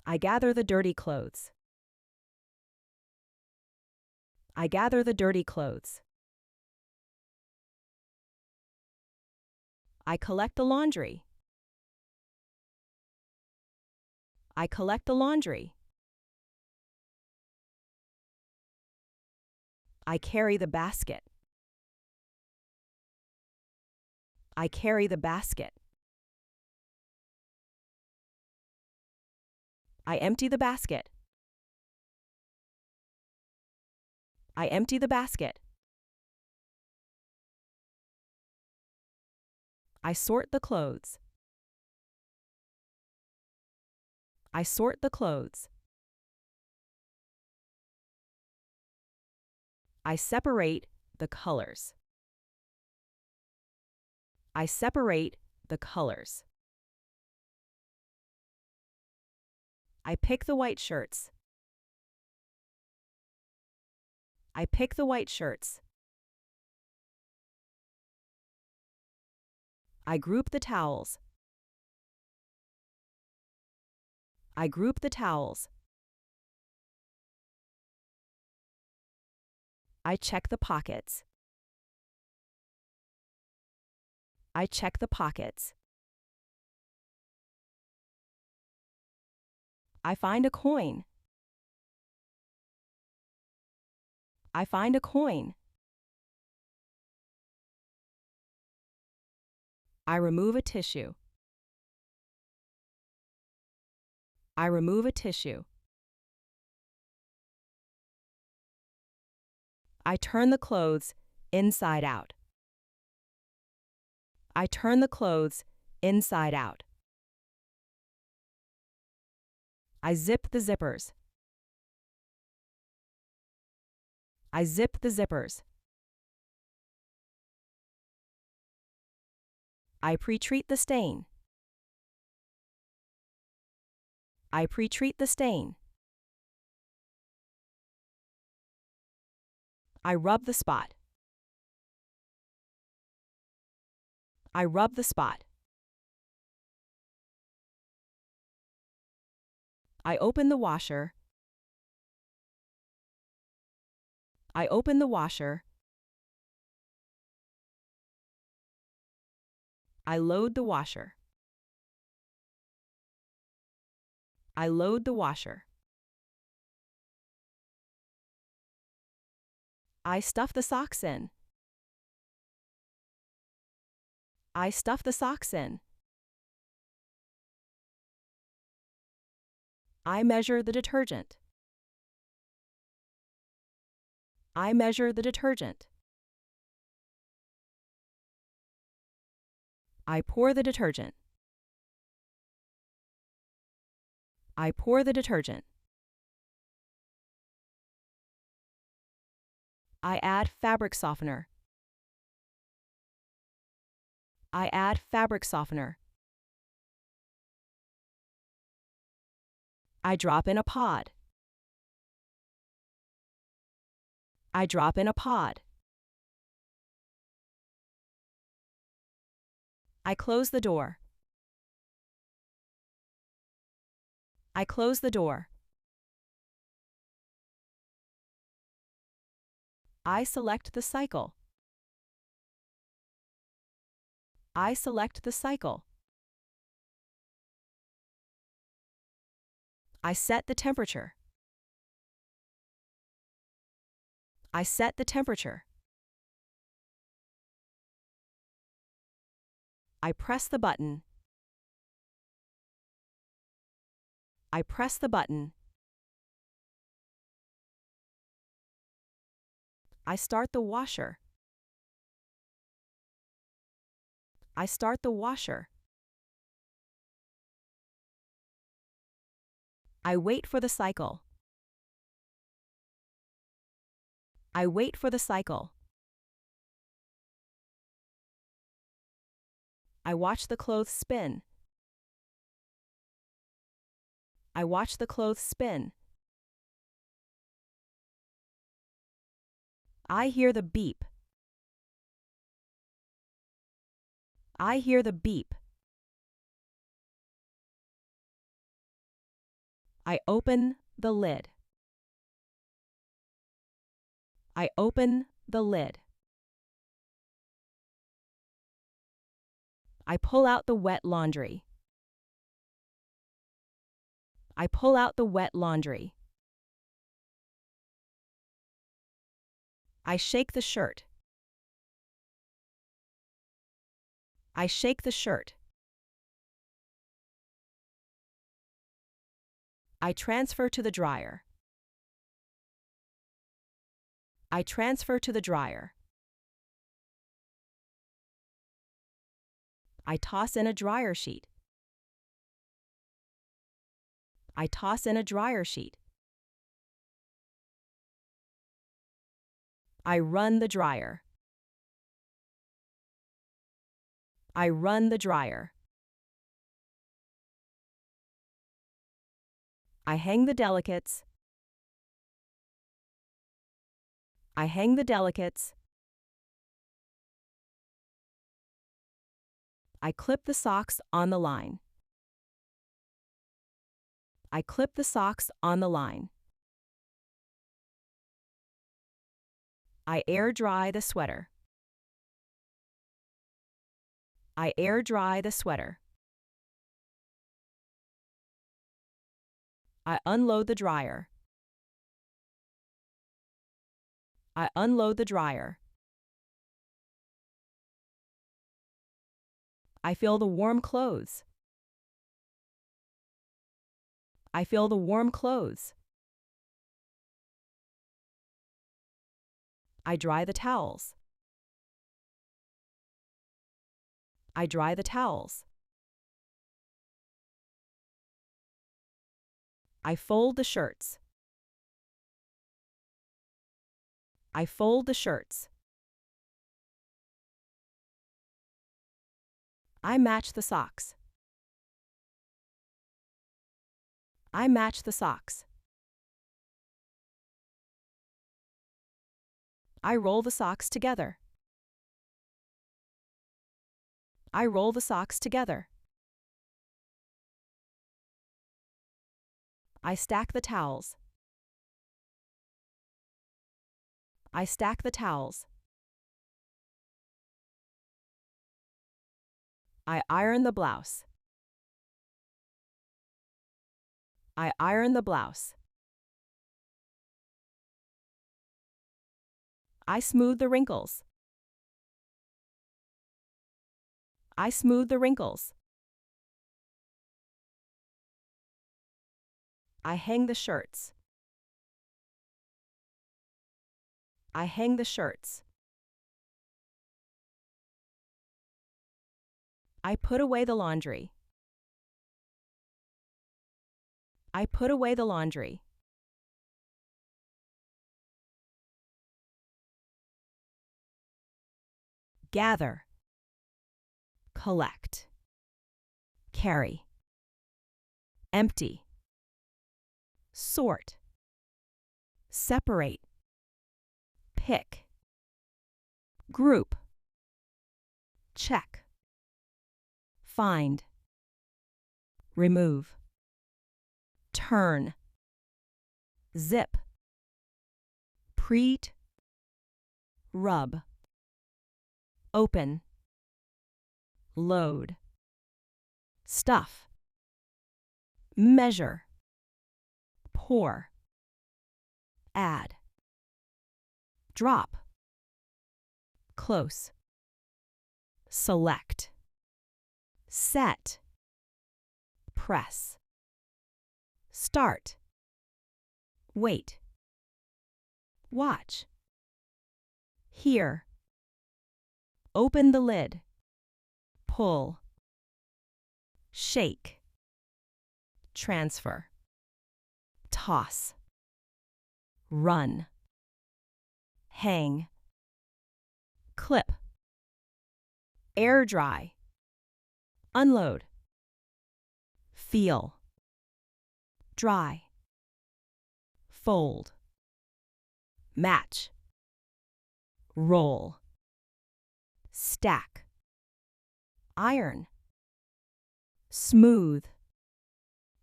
I gather the dirty clothes. I gather the dirty clothes. I collect the laundry. I collect the laundry. I carry the basket. I carry the basket. I empty the basket. I empty the basket. I sort the clothes. I sort the clothes. I separate the colors. I separate the colors. I pick the white shirts. I pick the white shirts. I group the towels. I group the towels. I check the pockets. I check the pockets. I find a coin. I find a coin. I remove a tissue. I remove a tissue. I turn the clothes inside out. I turn the clothes inside out. I zip the zippers. I zip the zippers. I pretreat the stain. I pretreat the stain. I rub the spot. I rub the spot. I open the washer. I open the washer. I load the washer. I load the washer. I stuff the socks in. I stuff the socks in. I measure the detergent. I measure the detergent. I pour the detergent. I pour the detergent. I add fabric softener. I add fabric softener. I drop in a pod. I drop in a pod. I close the door. I close the door. I select the cycle. I select the cycle. I set the temperature. I set the temperature. I press the button. I press the button. I start the washer. I start the washer. I wait for the cycle. I wait for the cycle. I watch the clothes spin. I watch the clothes spin. I hear the beep. I hear the beep. I open the lid. I open the lid. I pull out the wet laundry. I pull out the wet laundry. I shake the shirt. I shake the shirt. I transfer to the dryer. I transfer to the dryer. I toss in a dryer sheet. I toss in a dryer sheet. I run the dryer. I run the dryer. I hang the delicates. I hang the delicates. I clip the socks on the line. I clip the socks on the line. I air dry the sweater. I air dry the sweater. I unload the dryer. I unload the dryer. I feel the warm clothes. I feel the warm clothes. I dry the towels. I dry the towels. I fold the shirts. I fold the shirts. I match the socks. I match the socks. I roll the socks together. I roll the socks together. I stack the towels. I stack the towels. I iron the blouse. I iron the blouse. I smooth the wrinkles. I smooth the wrinkles. I hang the shirts. I hang the shirts. I put away the laundry. I put away the laundry. Gather. Collect. Carry. Empty. Sort. Separate. Pick. Group. Check. Find. Remove. Turn. Zip. Preat. Rub. Open. Load. Stuff. Measure. Pour. Add. Drop. Close. Select. Set. Press. Start. Wait. Watch. Hear. Open the lid. Pull. Shake. Transfer. Toss. Run. Hang. Clip. Air dry. Unload. Feel. Dry. Fold. Match. Roll. Stack. Iron. Smooth.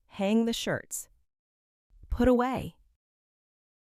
Hang the shirts. put away.